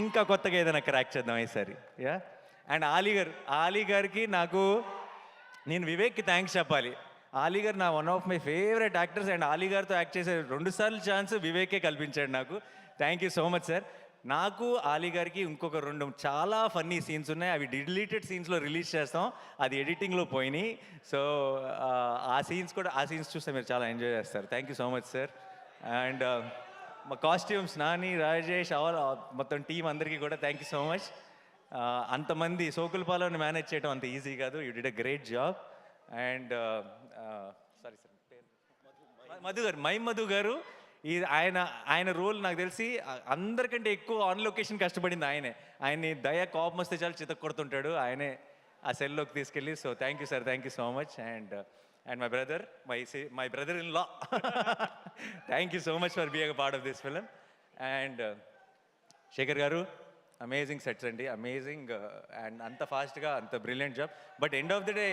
ఇంకా కొత్తగా ఏదైనా క్రాక్ చేద్దాం ఈసారి. యా. అండ్ ఆలీ గారికి నేను వివేక్కి థ్యాంక్స్ చెప్పాలి. ఆలీ గారు నా one of my favourite actors. And Ali గారితో యాక్ట్ చేసే 2 సార్లు ఛాన్స్ వివేకే కల్పించాడు నాకు. Thank you so much sir. నాకు ఆలీ గారికి ఇంకొక 2 చాలా ఫన్నీ సీన్స్ ఉన్నాయి. అవి డిలీటెడ్ సీన్స్లో రిలీజ్ చేస్తాం, అది ఎడిటింగ్లో పోయినాయి. సో ఆ సీన్స్ చూస్తే మీరు చాలా ఎంజాయ్ చేస్తారు. Thank you so much sir. And మా కాస్ట్యూమ్స్ నాని, రాజేష్, మొత్తం టీం అందరికీ కూడా థ్యాంక్ యూ సో మచ్. అంతమంది సోకులపాలెంని మేనేజ్ చేయడం అంత ఈజీ కాదు. You did a great job. And sorry sir, Madhu గారు ఆయన రోల్ నాకు తెలిసి అందరికంటే ఎక్కువ ఆన్ లొకేషన్ కష్టపడింది ఆయన్ని కోపం వస్తే చాలా చితక్ కొడుతుంటాడు, ఆయనే ఆ సెల్లోకి తీసుకెళ్ళి. So thank you sir, thank you so much. And my brother in law, thank you so much for being a part of this film. And Shekhar garu, amazing sets అండి, అమేజింగ్. అండ్ అంత ఫాస్ట్గా అంత brilliant job. But end of the day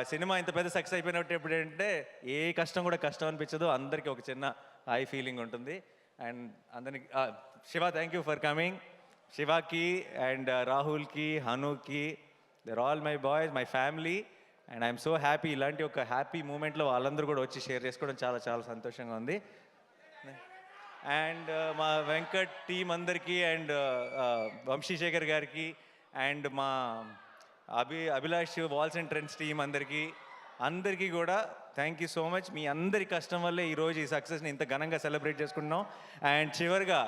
cinema ఇంత పెద్ద success అయిపోయినట్టు ఎప్పుడంటే ఏ కష్టం కూడా కష్టం అనిపించదు, అందరికీ ఒక చిన్న హై ఫీలింగ్ ఉంటుంది. అండ్ అందరికి Shiva, thank you for coming. శివాకి అండ్ రాహుల్కి, హనుకి, there all my boys, my family. And I'm so happy. ఇలాంటి ఒక హ్యాపీ మూమెంట్లో వాళ్ళందరూ కూడా వచ్చి షేర్ చేసుకోవడం చాలా చాలా సంతోషంగా ఉంది. అండ్ మా వెంకట్ టీం అందరికీ, అండ్ వంశీశేఖర్ గారికి, అండ్ మా Abhilash walls and trends team అందరికీ కూడా థ్యాంక్ యూ సో మచ్. మీ అందరి కష్టం వల్లే ఈరోజు ఈ సక్సెస్ని ఇంత ఘనంగా సెలబ్రేట్ చేసుకుంటున్నాం. అండ్ చివరిగా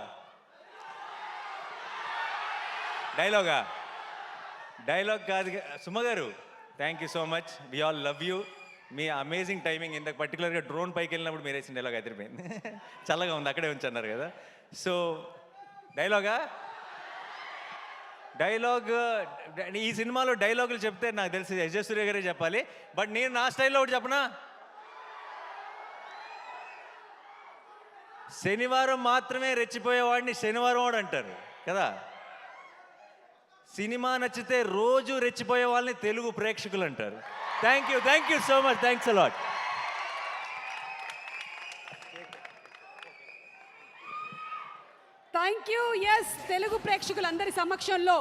డైలాగ్ కాదు, సుమ గారు thank you so much. We all love you. మీ అమేజింగ్ టైమింగ్. ఇంత పర్టికులర్గా డ్రోన్ పైకి వెళ్ళినప్పుడు మీరు వేసిన డైలాగ్ అదిరిపోయింది. చల్లగా ఉంది, అక్కడే ఉంచన్నారు కదా. సో డైలాగ్ ఈ సినిమాలో డైలాగులు చెప్తే నాకు తెలిసి ఎస్ జే సూర్య గారే చెప్పాలి. బట్ నేను నా స్టైల్లో ఒకటి చెప్పనా, శనివారం మాత్రమే రెచ్చిపోయేవాడిని శనివారం వాడు అంటారు కదా. సినిమా నచ్చితే రోజు రెచ్చిపోయే వాళ్ళని తెలుగు ప్రేక్షకులు అంటారు. Thank you so much. Thanks a lot. Thank you. Yes, Telugu ప్రేక్షకులందరి సమక్షంలో